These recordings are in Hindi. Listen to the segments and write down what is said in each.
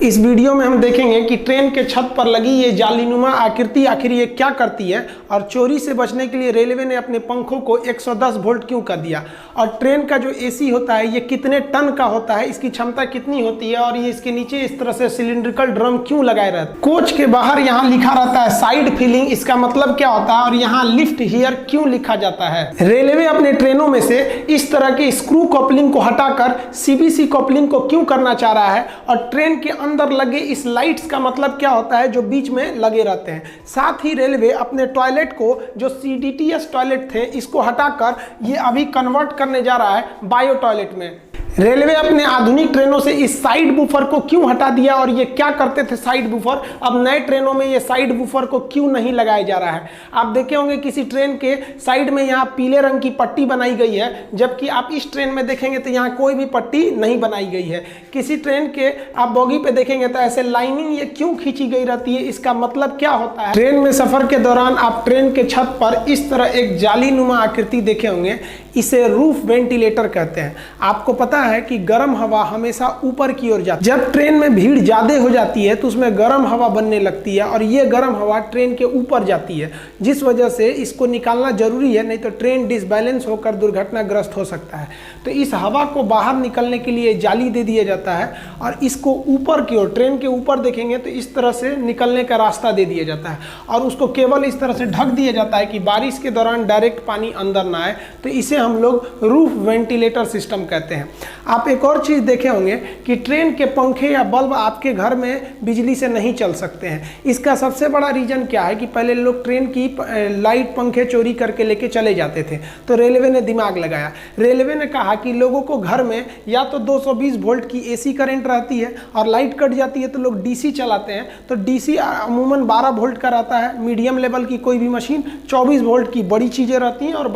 इस वीडियो में हम देखेंगे कि ट्रेन के छत पर लगी ये जालीनुमा आकृति आखिर ये क्या करती है और चोरी से बचने के लिए रेलवे ने अपने पंखों को 110 वोल्ट क्यों कर दिया, और ट्रेन का जो एसी होता है ये कितने टन का होता है, इसकी क्षमता कितनी होती है और ये इसके नीचे इस तरह से सिलिंड्रिकल ड्रम क्यों लगाए रहते हैं। कोच के बाहर यहाँ लिखा रहता है साइड फीलिंग, इसका मतलब क्या होता है और यहाँ लिफ्ट हियर क्यों लिखा जाता है। रेलवे अपने ट्रेनों में से इस तरह के स्क्रू कपलिंग को हटाकर सीबीसी कपलिंग को क्यों करना चाह रहा है, और ट्रेन के अंदर लगे इस लाइट्स का मतलब क्या होता है जो बीच में लगे रहते हैं। साथ ही रेलवे अपने टॉयलेट को जो सीडीटीएस टॉयलेट थे इसको हटाकर ये अभी कन्वर्ट करने जा रहा है बायो टॉयलेट में। रेलवे अपने आधुनिक ट्रेनों से इस साइड बूफर को क्यों हटा दिया, और ये क्या करते थे साइड बूफर, अब नए ट्रेनों में ये साइड बूफर को क्यों नहीं लगाया जा रहा है। आप देखे होंगे किसी ट्रेन के साइड में यहाँ पीले रंग की पट्टी बनाई गई है, जबकि आप इस ट्रेन में देखेंगे तो यहाँ कोई भी पट्टी नहीं बनाई गई है। किसी ट्रेन के आप बोगी पे देखेंगे तो ऐसे लाइनिंग ये क्यों खींची गई रहती है, इसका मतलब क्या होता है। ट्रेन में सफर के दौरान आप ट्रेन के छत पर इस तरह एक जालीनुमा आकृति देखे होंगे, इसे रूफ वेंटिलेटर कहते हैं। आपको पता है कि गर्म हवा हमेशा ऊपर की ओर जाती है। जब ट्रेन में भीड़ ज्यादा हो जाती है तो उसमें गर्म हवा बनने लगती है और ये गर्म हवा ट्रेन के ऊपर जाती है, जिस वजह से इसको निकालना जरूरी है, नहीं तो ट्रेन डिसबैलेंस होकर दुर्घटनाग्रस्त हो सकता है। तो इस हवा को बाहर निकलने के लिए जाली दे दिया जाता है और इसको ऊपर की ओर ट्रेन के ऊपर देखेंगे तो इस तरह से निकलने का रास्ता दे दिया जाता है और उसको केवल इस तरह से ढक दिया जाता है कि बारिश के दौरान डायरेक्ट पानी अंदर ना आए। तो इसे हम लोग रूफ वेंटिलेटर सिस्टम कहते हैं। आप एक और चीज देखे होंगे कि ट्रेन के पंखे या बल्ब आपके घर में बिजली से नहीं चल सकते हैं। इसका सबसे बड़ा रीजन क्या है कि पहले लोग ट्रेन की लाइट पंखे चोरी करके लेके चले जाते थे, तो रेलवे ने दिमाग लगाया। रेलवे ने कहा कि लोगों को घर में या तो 220 वोल्ट की एसी करंट रहती है और लाइट कट जाती है तो लोग डीसी चलाते हैं, तो डीसी अमूमन 12 वोल्ट का रहता है। मीडियम लेवल की कोई भी मशीन 24 वोल्ट की बड़ी चीजें रहती हैं और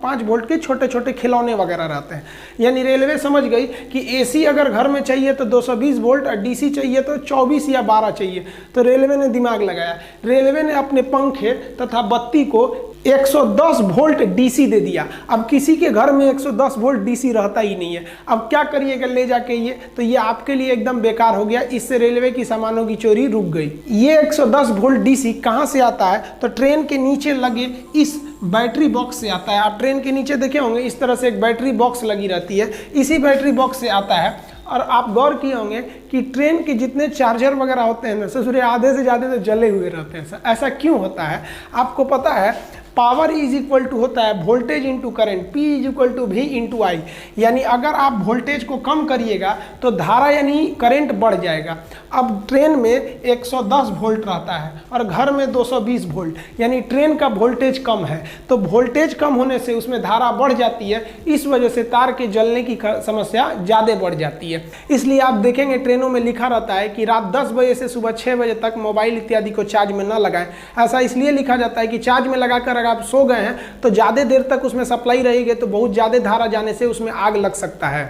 5 वोल्ट के छोटे छोटे खिलौने वगैरह रहते हैं। यानी रेलवे समझ गई कि एसी अगर घर में चाहिए तो 220 वोल्ट और डीसी चाहिए तो 24 या 12 चाहिए। तो रेलवे ने दिमाग लगाया, रेलवे ने अपने पंखे तथा बत्ती को 110 वोल्ट डीसी दे दिया। अब किसी के घर में 110 वोल्ट डीसी रहता ही नहीं है, अब क्या करिएगा ले जाके ये, तो ये आपके लिए एकदम बेकार हो गया। इससे रेलवे की सामानों की चोरी रुक गई। ये 110 वोल्ट डीसी कहाँ से आता है, तो ट्रेन के नीचे लगे इस बैटरी बॉक्स से आता है। आप ट्रेन के नीचे देखे होंगे इस तरह से एक बैटरी बॉक्स लगी रहती है, इसी बैटरी बॉक्स से आता है। और आप गौर किए होंगे कि ट्रेन के जितने चार्जर वगैरह होते हैं ना ससुरे आधे से ज़्यादा तो जले हुए रहते हैं। ऐसा क्यों होता है आपको पता है? पावर इज इक्वल टू होता है voltage into current, P is equal to V into I. यानी अगर आप वोल्टेज को कम करिएगा तो धारा यानी करंट बढ़ जाएगा। अब ट्रेन में 110 वोल्ट रहता है और घर में 220 वोल्ट, यानी ट्रेन का वोल्टेज कम है, तो वोल्टेज कम होने से उसमें धारा बढ़ जाती है। इस वजह से तार के जलने की समस्या ज़्यादा बढ़ जाती है। इसलिए आप देखेंगे ट्रेनों में लिखा रहता है कि रात 10 बजे से सुबह 6 बजे तक मोबाइल इत्यादि को चार्ज में न लगाएं। ऐसा इसलिए लिखा जाता है कि चार्ज में लगाकर अगर आप सो गए हैं तो ज़्यादा देर तक उसमें सप्लाई रहेगी तो बहुत ज़्यादा धारा जाने से उसमें आग लग सकता है।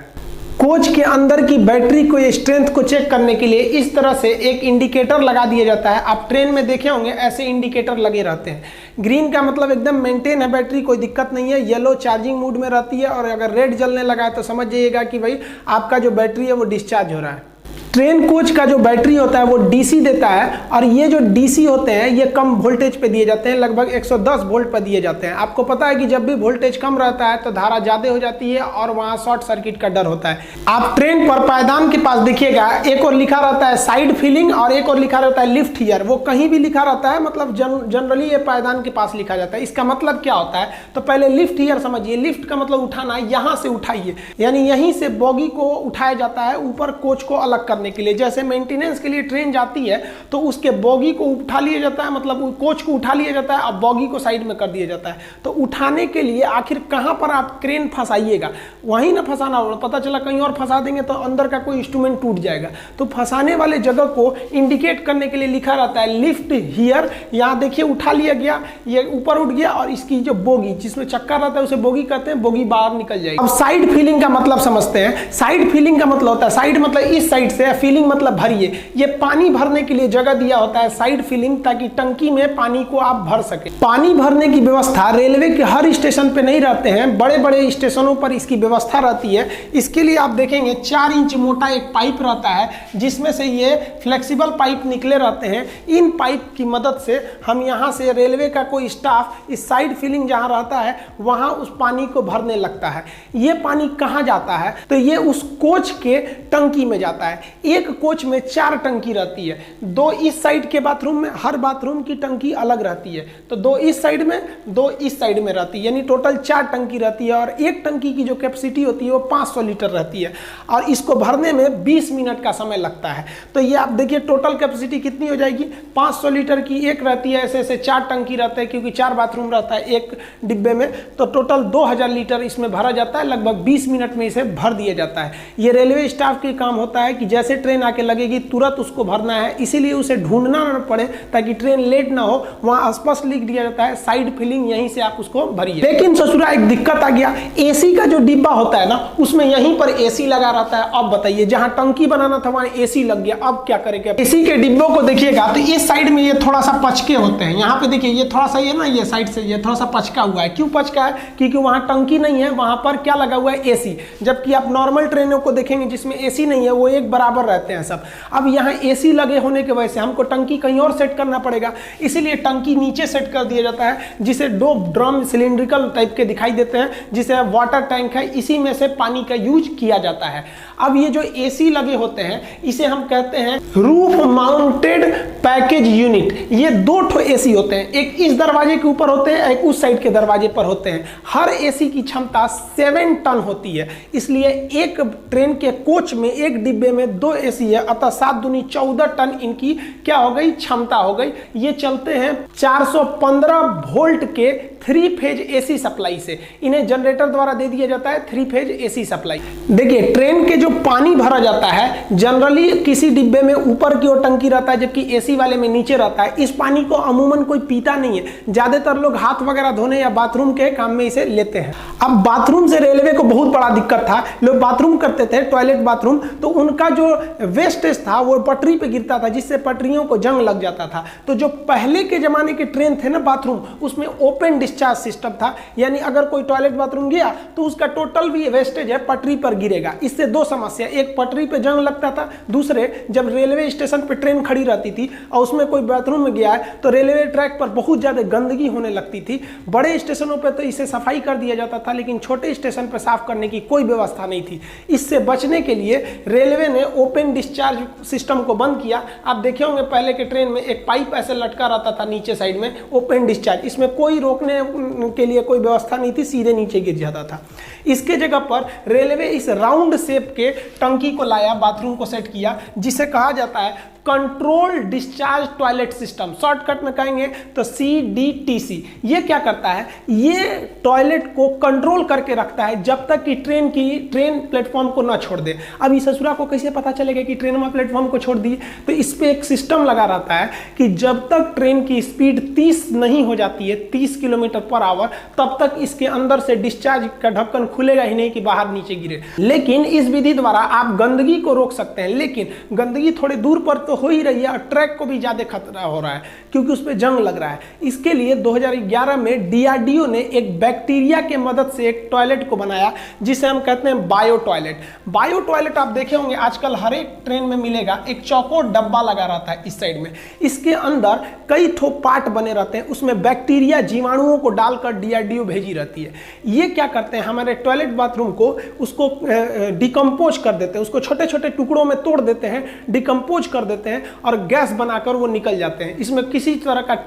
कोच के अंदर की बैटरी को स्ट्रेंथ को चेक करने के लिए इस तरह से एक इंडिकेटर लगा दिया जाता है। आप ट्रेन में देखे होंगे ऐसे इंडिकेटर लगे रहते हैं। ग्रीन का मतलब एकदम मेंटेन है बैटरी, कोई दिक्कत नहीं है। येलो चार्जिंग मूड में रहती है और अगर रेड जलने लगा है तो समझ जाइएगा कि भाई आपका जो बैटरी है वो डिस्चार्ज हो रहा है। ट्रेन कोच का जो बैटरी होता है वो डीसी देता है और ये जो डीसी होते हैं ये कम वोल्टेज पे दिए जाते हैं, लगभग 110 वोल्ट पर दिए जाते हैं। आपको पता है कि जब भी वोल्टेज कम रहता है तो धारा ज़्यादा हो जाती है और वहाँ शॉर्ट सर्किट का डर होता है। आप ट्रेन पर पायदान के पास देखिएगा, एक और लिखा रहता है साइड फीलिंग और एक और लिखा रहता है लिफ्ट हियर। वो कहीं भी लिखा रहता है, मतलब जनरली ये पायदान के पास लिखा जाता है। इसका मतलब क्या होता है, तो पहले लिफ्ट हियर समझिए। लिफ्ट का मतलब उठाना, यहाँ से उठाइए, यानी यहीं से बॉगी को उठाया जाता है ऊपर कोच को अलग करने के लिए। जैसे मेंटेनेंस के लिए ट्रेन जाती है तो उसके बॉगी को उठा लिया जाता है, मतलब कोच को उठा लिया जाता है, अब बॉगी को साइड में कर दिया जाता है। तो उठाने के लिए आखिर कहां पर आप क्रेन फंसाइएगा, वहीं ना फंसाना होगा। पता चला कहीं और फंसा देंगे तो अंदर का कोई इंस्ट्रूमेंट टूट जाएगा। तो फंसाने वाले जगह को इंडिकेट करने के लिए लिखा रहता है लिफ्ट हियर। यहाँ देखिए उठा लिया गया, ये ऊपर उठ गया और इसकी जो बोगी जिसमें चक्का रहता है उसे बोगी कहते हैं, बोगी बाहर निकल जाएगी। अब साइड फीलिंग का मतलब समझते हैं। साइड फीलिंग का मतलब होता है, साइड मतलब इस साइड से फिलिंग मतलब भरिए। ये पानी भरने के लिए जगह दिया होता है साइड फिलिंग, ताकि टंकी में पानी को आप भर सके। पानी भरने की व्यवस्था रेलवे के हर स्टेशन पे नहीं रहते हैं, बड़े बड़े स्टेशनों पर इसकी व्यवस्था रहती है। इसके लिए आप देखेंगे 4 इंच मोटा एक पाइप रहता है, जिसमें से ये फ्लेक्सिबल पाइप निकले रहते हैं। इन पाइप की मदद से हम यहाँ से रेलवे का कोई स्टाफ इस साइड फिलिंग जहाँ रहता है वहाँ उस पानी को भरने लगता है। ये पानी कहाँ जाता है, तो ये उस कोच के टंकी में जाता है। एक कोच में 4 टंकी रहती है, 2 इस साइड के बाथरूम में, हर बाथरूम की टंकी अलग रहती है, तो 2 इस साइड में 2 इस साइड में रहती है, यानी टोटल 4 टंकी रहती है। और एक टंकी की जो कैपेसिटी होती है वो 500 लीटर रहती है, और इसको भरने में 20 मिनट का समय लगता है। तो ये आप देखिए टोटल कैपेसिटी कितनी हो जाएगी, 500 लीटर की एक रहती है, ऐसे ऐसे 4 टंकी रहते हैं, क्योंकि 4 बाथरूम रहता है एक डिब्बे में, तो टोटल 2000 लीटर इसमें भरा जाता है। लगभग 20 मिनट में इसे भर दिया जाता है। ये रेलवे स्टाफ का काम होता है कि जैसे ट्रेन आके लगेगी तुरंत उसको भरना है, इसीलिए उसे ढूंढना ना पड़े, ताकि ट्रेन लेट ना हो। वहां स्पष्ट लिख दिया जाता है साइड फिलिंग, यहीं से आप उसको भरिए। लेकिन ससुरा एक दिक्कत आ गया, एसी का जो डिब्बा होता है ना, उसमें यहीं पर एसी लगा रहता है। अब बताइए, जहां टंकी बनाना था वहां एसी लग गया, अब क्या करेंगे। एसी के डिब्बों को देखिएगा तो इस साइड में ये थोड़ा सा पचके होते हैं, यहाँ पे देखिए ये थोड़ा सा ये ना, ये साइड से ये थोड़ा सा पचका हुआ है। क्यों पचका है, क्योंकि वहां टंकी नहीं है, वहां पर क्या लगा हुआ है, एसी। जबकि आप नॉर्मल ट्रेनों को देखेंगे जिसमें एसी नहीं है, वो एक बराबर रहते हैं सब। अब यहाँ एसी लगे होने की वजह से हमको टंकी कहीं और सेट करना पड़ेगा, इसीलिए टंकी नीचे सेट कर दिया जाता है, जिसे 2 ड्रम सिलिंड्रिकल टाइप के दिखाई देते हैं, जिसे वाटर टैंक है, इसी में से पानी का यूज किया जाता है। अब ये जो एसी लगे होते हैं इसे हम कहते हैं रूफ माउंटेड पैकेज यूनिट। ये 2 ठो एसी होते हैं, एक इस दरवाजे के ऊपर होते हैं, एक उस साइड के दरवाजे पर होते हैं। हर एसी की क्षमता 7 टन होती है, इसलिए एक ट्रेन के कोच में एक डिब्बे में 2 एसी है, अतः 7 दूनी 14 टन इनकी क्या हो गई, क्षमता हो गई। ये चलते हैं 415 वोल्ट के 3 फेज एसी सप्लाई से। इन्हें जनरेटर द्वारा दे दिया जाता है 3 फेज एसी सप्लाई। देखिए ट्रेन के जो पानी भरा जाता है, जनरली किसी डिब्बे में ऊपर की ओर टंकी रहता है, जबकि एसी वाले में नीचे रहता है। इस पानी को अमूमन कोई पीता नहीं है, ज्यादातर लोग हाथ वगैरह धोने या बाथरूम के काम में इसे लेते हैं। अब बाथरूम से रेलवे को बहुत बड़ा दिक्कत था, लोग बाथरूम करते थे, टॉयलेट बाथरूम, तो उनका जो वेस्टेज था वो पटरी पे गिरता था, जिससे पटरियों को जंग लग जाता था। तो जो पहले के जमाने के ट्रेन थे ना बाथरूम, उसमें ओपन डिस्चार्ज सिस्टम था, यानी अगर कोई टॉयलेट बाथरूम गया तो उसका टोटल भी वेस्टेज है पटरी पर गिरेगा। इससे 2 समस्या, एक पटरी पे जंग लगता था, दूसरे जब रेलवे स्टेशन पे ट्रेन खड़ी रहती थी और उसमें कोई बाथरूम में गया है तो रेलवे ट्रैक पर बहुत ज्यादा गंदगी होने लगती थी। बड़े स्टेशनों पे तो इसे सफाई कर दिया जाता था, लेकिन छोटे स्टेशन पर साफ करने की कोई व्यवस्था नहीं थी। इससे बचने के लिए रेलवे ने ओपन डिस्चार्ज सिस्टम को बंद किया। आप देखे होंगे पहले के ट्रेन में एक पाइप ऐसे लटका रहता था नीचे साइड में, ओपन डिस्चार्ज, इसमें कोई रोकने के लिए कोई व्यवस्था नहीं थी, सीधे नीचे गिर जाता था। इसके जगह पर रेलवे इस राउंड शेप के टंकी को लाया, बाथरूम को सेट किया, जिसे कहा जाता है control discharge toilet system, shortcut में कहेंगे तो CDTC। ये क्या करता है, ये टॉयलेट को कंट्रोल करके रखता है जब तक कि ट्रेन प्लेटफॉर्म को ना छोड़ दे। अब इस ससुरा को कैसे पता चलेगा कि ट्रेन में प्लेटफॉर्म को छोड़ दी, तो इस पे एक सिस्टम लगा रहता है कि जब तक ट्रेन की स्पीड 30 नहीं हो जाती है, 30 किलोमीटर पर आवर, तब तक इसके अंदर से डिस्चार्ज का ढक्कन खुलेगा ही नहीं कि बाहर नीचे गिरे। लेकिन इस विधि द्वारा आप गंदगी को रोक सकते हैं, लेकिन गंदगी थोड़ी दूर पर तो हो ही रही है और ट्रैक को भी ज्यादा खतरा हो रहा है क्योंकि उस पर जंग लग रहा है। इसके लिए 2011 में DRDO ने एक बैक्टीरिया के मदद से एक टॉयलेट को बनाया, जिसे हम कहते हैं बायो टॉयलेट। बायो टॉयलेट आप देखे होंगे आजकल हर एक ट्रेन में मिलेगा, एक चौकोर डब्बा लगा रहता है इस साइड में, इसके अंदर कई ठो पार्ट बने रहते हैं, उसमें बैक्टीरिया जीवाणुओं को डालकर DRDO भेजी रहती है। ये क्या करते हैं, हमारे टॉयलेट बाथरूम को उसको डिकम्पोज कर देते हैं, उसको छोटे छोटे टुकड़ों में तोड़ देते हैं, डिकम्पोज कर देते हैं और गैस बनाकर वो निकल जाते हैं। इसमें किसी तरह का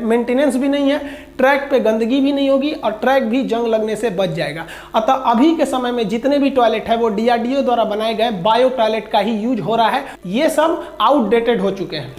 मेंटेनेंस भी नहीं है, ट्रैक पे गंदगी भी नहीं होगी और ट्रैक भी जंग लगने से बच जाएगा। अतः अभी के समय में जितने भी टॉयलेट है वो DRDO द्वारा बनाए गए बायो टॉयलेट का ही यूज हो रहा है। ये सब आउटडेटेड हो चुके हैं।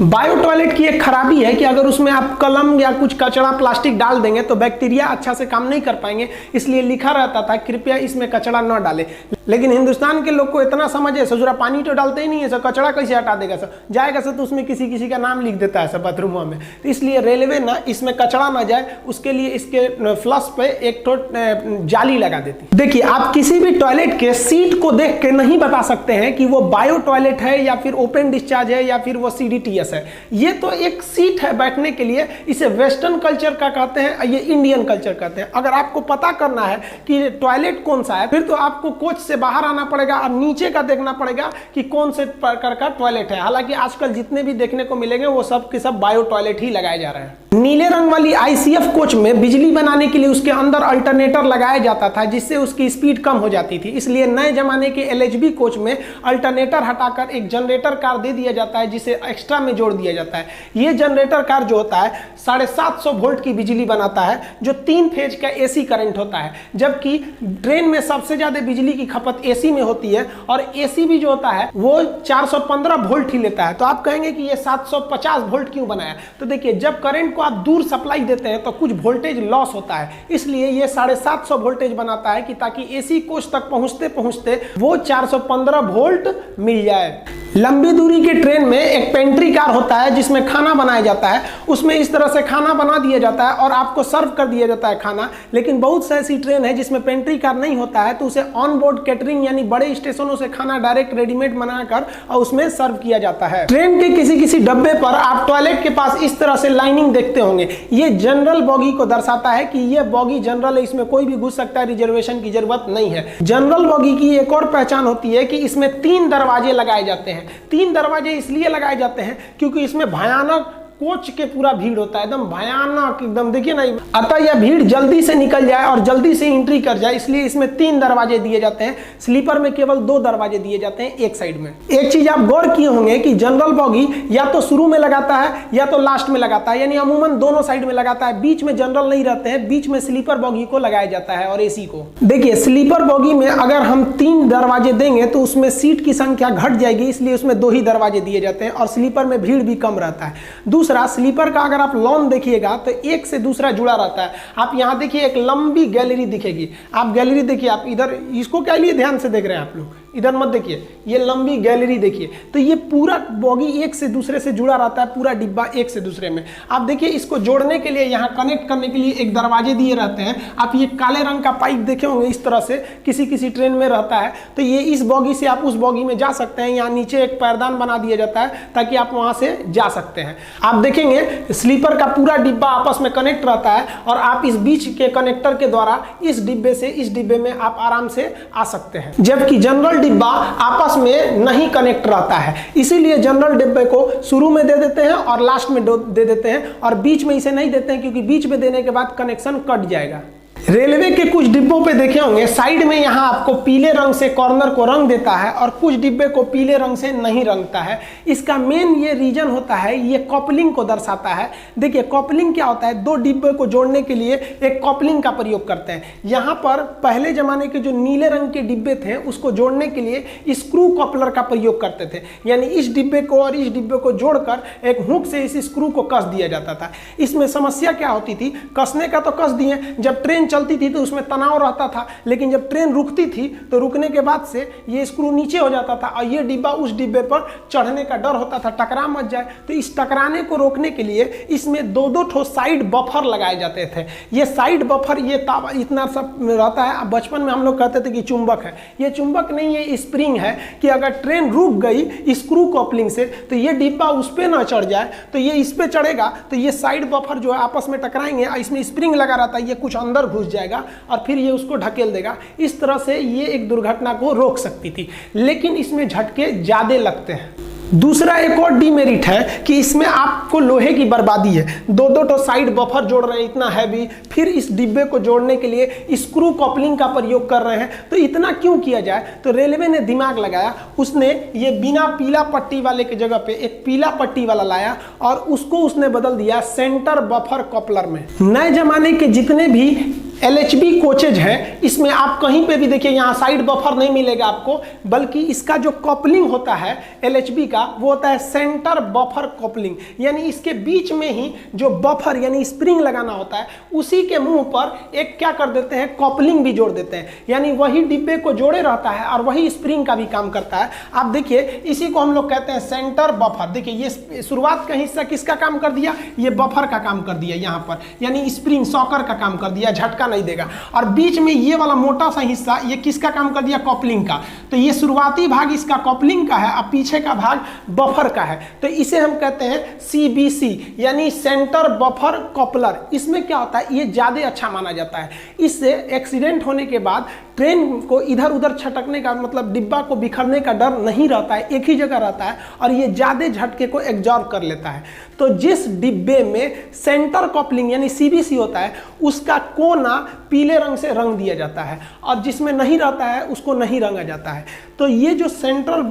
बायो टॉयलेट की एक खराबी है कि अगर उसमें आप कलम या कुछ कचरा प्लास्टिक डाल देंगे तो बैक्टीरिया अच्छा से काम नहीं कर पाएंगे, इसलिए लिखा रहता था कृपया इसमें कचरा न डालें। लेकिन हिंदुस्तान के लोग को इतना समझ है, ससुरा पानी तो डालते ही नहीं है, सर कचरा कैसे हटा देगा सर, जाएगा सर तो उसमें किसी किसी का नाम लिख देता है सर बाथरूमों में। तो इसलिए रेलवे ना इसमें कचरा ना जाए उसके लिए इसके फ्लश पे एक तो जाली लगा देती। देखिए आप किसी भी टॉयलेट के सीट को देख के नहीं बता सकते हैं कि वो बायो टॉयलेट है या फिर ओपन डिस्चार्ज है या फिर वो CDTS है। ये तो एक सीट है बैठने के लिए, इसे वेस्टर्न कल्चर का कहते हैं, ये इंडियन कल्चर कहते हैं। अगर आपको पता करना है कि टॉयलेट कौन सा है फिर तो आपको कोच से बाहर आना पड़ेगा और नीचे का देखना पड़ेगा कि कौन से प्रकार का टॉयलेट है। हालांकि आजकल जितने भी देखने को मिलेंगे वो सब के सब बायो टॉयलेट ही लगाए जा रहे हैं। नीले रंग वाली ICF कोच में बिजली बनाने के लिए उसके अंदर अल्टरनेटर लगाया जाता था जिससे उसकी स्पीड कम हो जाती थी, इसलिए नए जमाने के LHB कोच में अल्टरनेटर हटाकर एक जनरेटर कार दे दिया जाता है जिसे एक्स्ट्रा में जोड़ दिया जाता है। ये जनरेटर कार जो होता है 750 वोल्ट की बिजली बनाता है जो 3 फेज का AC करंट होता है, जबकि ट्रेन में सबसे ज्यादा बिजली की खपत AC में होती है और AC भी जो होता है वो 415 वोल्ट ही लेता है। तो आप कहेंगे कि ये 750 वोल्ट क्यों बनाया? तो देखिए जब करंट को आप दूर सप्लाई देते हैं तो कुछ वोल्टेज लॉस होता है, इसलिए ये 750 वोल्टेज बनाता है कि ताकि AC कोच तक पहुंचते पहुंचते वो 415 वोल्ट मिल जाए। लंबी दूरी के ट्रेन में एक पेंट्री कार होता है जिसमें खाना बनाया जाता है, उसमें इस तरह से खाना बना दिया जाता है और आपको सर्व कर दिया जाता है खाना। लेकिन बहुत से ऐसी ट्रेन है जिसमें पेंट्री कार नहीं होता है तो उसे ऑन बोर्ड कैटरिंग यानी बड़े स्टेशनों से खाना डायरेक्ट रेडीमेड बनाकर और उसमें सर्व किया जाता है। ट्रेन के किसी किसी डब्बे पर आप टॉयलेट के पास इस तरह से लाइनिंग देखते होंगे, ये जनरल बॉगी को दर्शाता है कि ये बॉगी जनरल है, इसमें कोई भी घुस सकता है, रिजर्वेशन की जरूरत नहीं है। जनरल बॉगी की एक और पहचान होती है कि इसमें 3 दरवाजे लगाए जाते हैं। 3 दरवाजे इसलिए लगाए जाते हैं क्योंकि इसमें भयानक कोच के पूरा भीड़ होता है, एकदम भयानक, एकदम देखिए ना, अतः यह भीड़ जल्दी से निकल जाए और जल्दी से एंट्री कर जाए इसलिए इसमें 3 दरवाजे दिए जाते हैं। स्लीपर में केवल 2 दरवाजे दिए जाते हैं एक साइड में। एक चीज आप गौर किए होंगे कि जनरल बॉगी या तो शुरू में लगाता है या तो लास्ट में लगाता है, यानी अमूमन दोनों साइड में लगाता है, बीच में जनरल नहीं रहते हैं, बीच में स्लीपर बॉगी को लगाया जाता है और AC को। देखिए स्लीपर बॉगी में अगर हम 3 दरवाजे देंगे तो उसमें सीट की संख्या घट जाएगी, इसलिए उसमें 2 ही दरवाजे दिए जाते हैं और स्लीपर में भीड़ भी कम रहता है। दूसरा स्लीपर का अगर आप लॉन देखिएगा तो एक से दूसरा जुड़ा रहता है। आप यहां देखिए एक लंबी गैलरी दिखेगी, आप गैलरी देखिए, आप इधर इसको क्या लिए ध्यान से देख रहे हैं आप लोग, इधर मत देखिए, ये लंबी गैलरी देखिए। तो ये पूरा बॉगी एक से दूसरे से जुड़ा रहता है, पूरा डिब्बा एक से दूसरे में। आप देखिए इसको जोड़ने के लिए यहाँ कनेक्ट करने के लिए एक दरवाजे दिए रहते हैं। आप ये काले रंग का पाइप देखे होंगे, इस तरह से किसी किसी ट्रेन में रहता है। तो ये इस बॉगी से आप उस बॉगी में जा सकते हैं। यहाँ नीचे एक पैरदान बना दिया जाता है ताकि आप वहां से जा सकते हैं। आप देखेंगे स्लीपर का पूरा डिब्बा आपस में कनेक्ट रहता है और आप इस बीच के कनेक्टर के द्वारा इस डिब्बे से इस डिब्बे में आप आराम से आ सकते हैं, जबकि जनरल डिब्बा आपस में नहीं कनेक्ट रहता है। इसीलिए जनरल डिब्बे को शुरू में दे देते हैं और लास्ट में दे देते हैं और बीच में इसे नहीं देते हैं क्योंकि बीच में देने के बाद कनेक्शन कट जाएगा। रेलवे के कुछ डिब्बों पे देखे होंगे साइड में यहाँ आपको पीले रंग से कॉर्नर को रंग देता है और कुछ डिब्बे को पीले रंग से नहीं रंगता है। इसका मेन ये रीजन होता है, ये कॉपलिंग को दर्शाता है। देखिए कॉपलिंग क्या होता है, 2 डिब्बे को जोड़ने के लिए एक कॉपलिंग का प्रयोग करते हैं। यहाँ पर पहले जमाने के जो नीले रंग के डिब्बे थे उसको जोड़ने के लिए स्क्रू कॉपलर का प्रयोग करते थे, यानी इस डिब्बे को और इस डिब्बे को जोड़कर एक हुक से इस स्क्रू को कस दिया जाता था। इसमें समस्या क्या होती थी, कसने का तो कस दिए, जब ट्रेन चलती थी तो उसमें तनाव रहता था, लेकिन जब ट्रेन रुकती थी तो रुकने के बाद से ये स्क्रू नीचे हो जाता था और ये डिब्बा उस डिब्बे पर चढ़ने का डर होता था, टकरा मत जाए। तो इस टकराने को रोकने के लिए इसमें 2-2 ठो साइड बफर लगाए जाते थे। ये साइड बफर ये इतना सब रहता है, बचपन में हम लोग कहते थे कि चुंबक है। ये चुंबक नहीं है, स्प्रिंग है कि अगर ट्रेन रुक गई स्क्रू कॉपलिंग से तो ये डिब्बा उस पर ना चढ़ जाए, तो ये इस पे चढ़ेगा तो ये साइड बफर जो है आपस में टकराएंगे, इसमें स्प्रिंग लगा रहता है, ये कुछ अंदर घुस जाएगा और फिर ये उसको ढकेल देगा। इस तरह से ये एक दुर्घटना को रोक सकती थी, लेकिन इसमें झटके ज्यादा लगते हैं। दूसरा एक और डीमेरिट है कि इसमें आपको लोहे की बर्बादी है। 2-2 तो साइड बफर जोड़ रहे हैं इतना हैवी, फिर इस डिब्बे को जोड़ने के लिए स्क्रू कॉपलिंग का प्रयोग कर रहे हैं। तो इतना क्यों किया जाए, तो रेलवे ने दिमाग लगाया, उसने ये बिना पीला पट्टी वाले के जगह पे एक पीला पट्टी वाला लाया और उसको उसने बदल दिया सेंटर बफर कॉपलर में। नए जमाने के जितने भी LHB कोचेज हैं, इसमें आप कहीं पे भी देखिए यहाँ साइड बफर नहीं मिलेगा आपको, बल्कि इसका जो कपलिंग होता है LHB का वो होता है सेंटर बफर कपलिंग, यानी इसके बीच में ही जो बफर यानी स्प्रिंग लगाना होता है उसी के मुंह पर एक क्या कर देते हैं कपलिंग भी जोड़ देते हैं, यानी वही डिब्बे को जोड़े रहता है और वही स्प्रिंग का भी काम करता है। आप देखिए इसी को हम लोग कहते हैं सेंटर बफर। देखिए ये शुरुआत का हिस्सा किसका काम कर दिया, ये बफर का काम कर दिया यहाँ पर, यानी स्प्रिंग सॉकर का काम कर दिया, झटका नहीं देगा। और बीच में ये वाला मोटा सा हिस्सा ये किसका काम कर दिया, कपलिंग का। तो ये शुरुआती भाग इसका कपलिंग का है और पीछे का भाग बफर का है, तो इसे हम कहते हैं CBC यानी सेंटर बफर कपलर। इसमें क्या होता है, ये ज़्यादा अच्छा माना जाता है। इससे एक्सीडेंट होने के बाद ट्रेन को इधर उधर छटकने का मतलब डिब्बा को बिखरने का डर नहीं रहता है, एक ही जगह रहता है और ये ज़्यादा झटके को एब्जॉर्ब कर लेता है। तो जिस डिब्बे में सेंटर कपलिंग यानी CBC होता है उसका कोना पीले रंग से रंग दिया जाता है और जिसमें नहीं रहता है उसको नहीं रंगा जाता है। तो ये जो सेंट्रल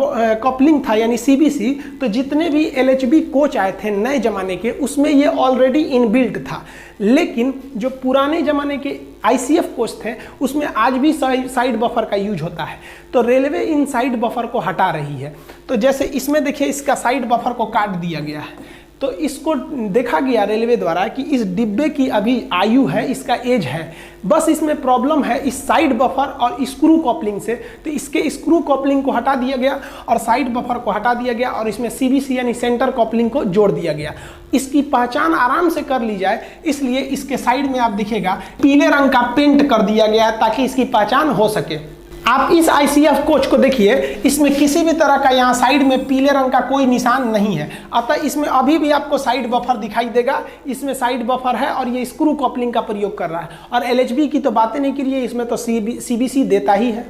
कपलिंग था यानी CBC, तो जितने भी LHB कोच आए थे नए ज़माने के उसमें ये ऑलरेडी इनबिल्ट था, लेकिन जो पुराने ज़माने के ICF कोच थे उसमें आज भी साइड बफर का यूज होता है। तो रेलवे इन साइड बफर को हटा रही है। तो जैसे इसमें देखिए इसका साइड बफर को काट दिया गया है, तो इसको देखा गया रेलवे द्वारा कि इस डिब्बे की अभी आयु है, इसका एज है, बस इसमें प्रॉब्लम है इस साइड बफर और स्क्रू कपलिंग से। तो इसके स्क्रू कपलिंग को हटा दिया गया और साइड बफर को हटा दिया गया और इसमें CBC यानी सेंटर कपलिंग को जोड़ दिया गया। इसकी पहचान आराम से कर ली जाए इसलिए इसके साइड में आप दिखेगा पीले रंग का पेंट कर दिया गया है ताकि इसकी पहचान हो सके। आप इस ICF कोच को देखिए, इसमें किसी भी तरह का यहाँ साइड में पीले रंग का कोई निशान नहीं है, अतः इसमें अभी भी आपको साइड बफर दिखाई देगा। इसमें साइड बफर है और ये स्क्रू कपलिंग का प्रयोग कर रहा है। और LHB की तो बातें नहीं करिए, इसमें तो CBC देता ही है।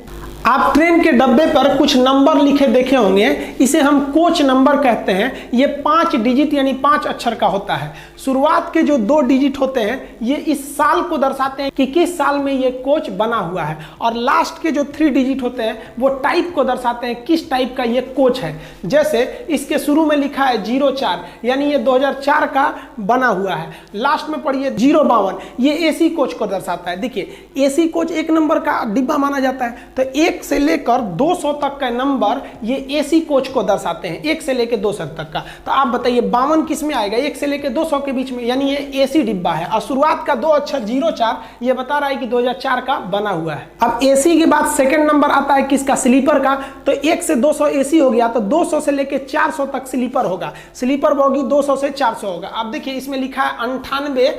आप ट्रेन के डब्बे पर कुछ नंबर लिखे देखे होंगे, इसे हम कोच नंबर कहते हैं। ये 5 डिजिट यानी 5 अक्षर का होता है। शुरुआत के जो 2 डिजिट होते हैं ये इस साल को दर्शाते हैं कि किस साल में ये कोच बना हुआ है, और लास्ट के जो 3 डिजिट होते हैं वो टाइप को दर्शाते हैं किस टाइप का ये कोच है। जैसे इसके शुरू में लिखा है 04 यानी ये 2004 का बना हुआ है, लास्ट में पढ़िए 052 ये AC कोच को दर्शाता है। देखिए AC कोच 1 नंबर का डिब्बा माना जाता है, तो 1 से लेकर 200 तक का नंबर ये AC कोच को दर्शाते हैं, 1 से लेकर 200 तक का। तो आप बताइए 52 किस में आएगा, 1 से लेकर 200 के बीच में, यानी ये AC डिब्बा है। और शुरुआत का 2 अक्षर 04 ये बता रहा है कि 2004 का बना हुआ है। अब AC के बाद सेकंड नंबर आता है किसका, स्लीपर का। तो 1 से 200 AC हो गया, तो 200 से लेकर 400 तक स्लीपर होगा, स्लीपर बोगी 200 से 400 होगा। अब देखिए इसमें लिखा है 98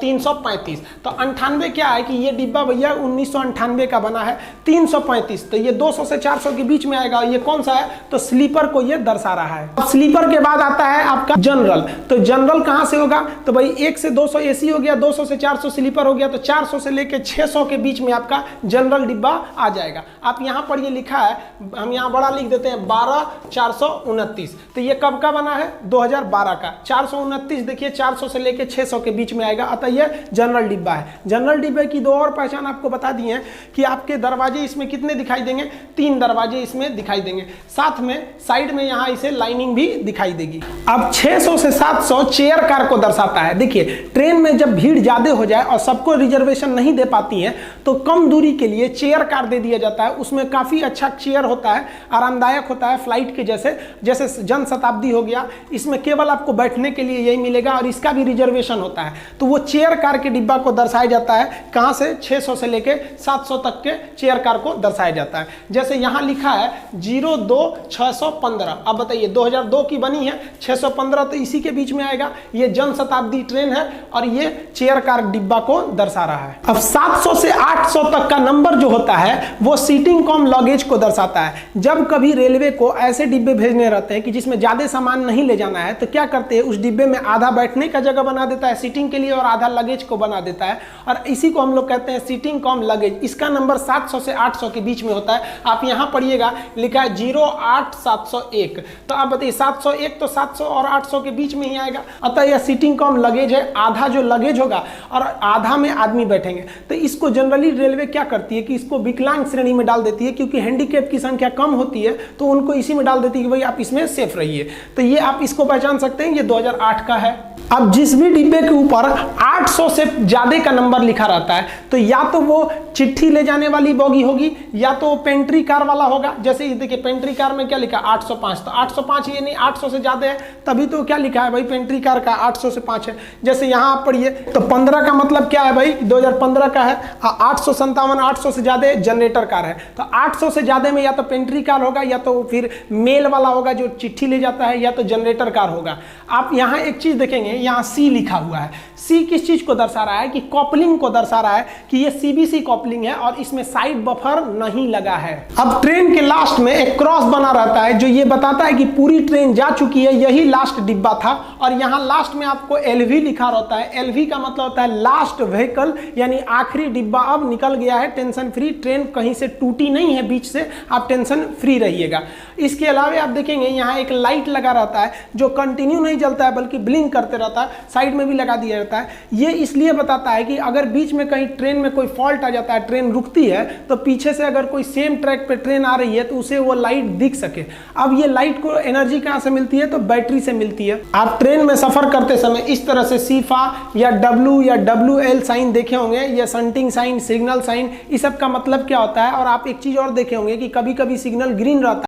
335, तो 98 क्या है कि ये डिब्बा भैया 1998 का बना है, 335 तो ये 200 से 400 के बीच में आएगा। ये कौन सा है, तो स्लीपर को ये दर्शा रहा है। अब स्लीपर के बाद आता है आपका जनरल। तो जनरल कहां से होगा, तो भाई 1 से 200 AC हो गया, 200 से 400 स्लीपर हो गया, तो 400 से लेकर 600 के बीच में आपका जनरल डिब्बा आ जाएगा। आप यहां पर ये लिखा है, हम यहां बड़ा लिख देते हैं 12429, तो ये कब का बना है, 2012 का। 429 देखिए 400 से लेकर 600 के बीच में आएगा, अतः ये जनरल डिब्बा है। जनरल डिब्बे की 2 और पहचान आपको बता दी है कि आपके दरवाजे इसमें कितने दिखाई देंगे, 3 दरवाजे इसमें दिखाई देंगे, साथ में साइड में यहां इसे लाइनिंग भी दिखाई देगी। अब 600 से 700 चेयर कार को दर्शाता है। देखिए ट्रेन में जब भीड़ ज्यादा हो जाए और सबको रिजर्वेशन नहीं दे पाती है तो कम दूरी के लिए चेयर कार दे दिया जाता है। उसमें काफी अच्छा चेयर होता है, आरामदायक होता है, फ्लाइट के जैसे, जैसे जन शताब्दी हो गया, इसमें केवल आपको बैठने के लिए यही मिलेगा और इसका भी रिजर्वेशन होता है। तो वो चेयर कार के डिब्बा को दर्शाया जाता है, कहां से, 600 से लेकर 700 तक के चेयर कार को दर्शाया जाता है। जैसे यहां लिखा है 02-615, अब बताइए 2002 की बनी है, 615 तो इसी के बीच में आएगा। ये जन शताब्दी ट्रेन है और ये चेयर कार डिब्बा को दर्शा रहा है। अब 700 से 800 तक का नंबर जो होता है वो सीटिंग कम लगेज को दर्शाता है। जब कभी रेलवे को ऐसे डिब्बे भेजने रहते हैं कि जिसमें ज्यादा सामान नहीं ले जाना है, तो क्या करते हैं, उस डिब्बे में आधा बैठने का जगह बना देता है सीटिंग के लिए और आधा लगेज को बना देता है, और इसी को हम लोग कहते हैं सीटिंग कम लगेज। इसका नंबर 700 से 800 के बीच में होता है। आप यहां पढ़िएगा लिखा है 08701, तो आप बताइए 701 तो 700 और 800 के बीच में ही आएगा, अतः यह सीटिंग कम लगेज है। आधा जो लगेज होगा और आधा में आदमी बैठेंगे। तो इसको जनरली रेलवे क्या करती है कि इसको विकलांग श्रेणी में डाल देती है, क्योंकि हैंडीकैप की संख्या कम होती है तो उनको इसी में डाल देती है कि भाई आप इसमें सेफ रहिए। तो ये आप इसको पहचान सकते हैं, ये 2008 का है। अब जिस भी डिब्बे के ऊपर 800 से ज्यादा का नंबर लिखा रहता है तो या तो वो चिट्ठी ले जाने वाली बोगी होगी या तो पेंट्री कार वाला होगा। जैसे ये देखिए पेंट्री कार में क्या लिखा 805, तो 805 ये नहीं 800 से ज्यादा है तभी तो क्या लिखा है भाई पेंट्री कार का 800 से 5 है। जैसे यहाँ आप पढ़िए तो 15 का मतलब क्या है भाई 2015 का है, 857 800 से ज्यादा जनरेटर कार है। तो 800 से ज्यादा में या तो पेंट्री कार होगा या तो फिर मेल वाला होगा जो चिट्ठी ले जाता है या तो जनरेटर कार होगा। आप यहाँ एक चीज देखेंगे यहाँ सी लिखा हुआ है, सी किस चीज को दर्शा रहा है कि कॉपलिंग को दर्शा रहा है कि ये सीबीसी कॉपलिंग है और इसमें साइड बफर नहीं लगा है। अब ट्रेन के लास्ट में एक क्रॉस बना रहता है जो ये बताता है कि पूरी ट्रेन जा चुकी है, यही लास्ट डिब्बा था। और यहाँ लास्ट में आपको एलवी लिखा रहता है, एलवी का मतलब होता है लास्ट व्हीकल यानी आखिरी डिब्बा अब निकल गया है, टेंशन फ्री, ट्रेन कहीं से टूटी नहीं है बीच से, आप टेंशन फ्री रहिएगा। इसके अलावा आप देखेंगे यहाँ एक लाइट लगा रहता है जो कंटिन्यू नहीं जलता है बल्कि ब्लिंक करते रहता है, साइड में भी लगा दिया रहता है। ये इसलिए बताता है कि अगर बीच में कहीं ट्रेन में कोई फॉल्ट आ जाता है, ट्रेन रुकती है तो पीछे से अगर कोई सेम ट्रैक पे ट्रेन आ रही है तो उसे वो लाइट दिख सके। अब ये लाइट को एनर्जी कहाँ से मिलती है तो बैटरी से मिलती है। आप ट्रेन में सफर करते समय इस तरह से सीफा या डब्ल्यू या WL साइन देखे होंगे, या संटिंग साइन, सिग्नल साइन, इस सब का मतलब क्या होता है। और आप एक चीज और देखे होंगे कि कभी कभी सिग्नल ग्रीन रहता है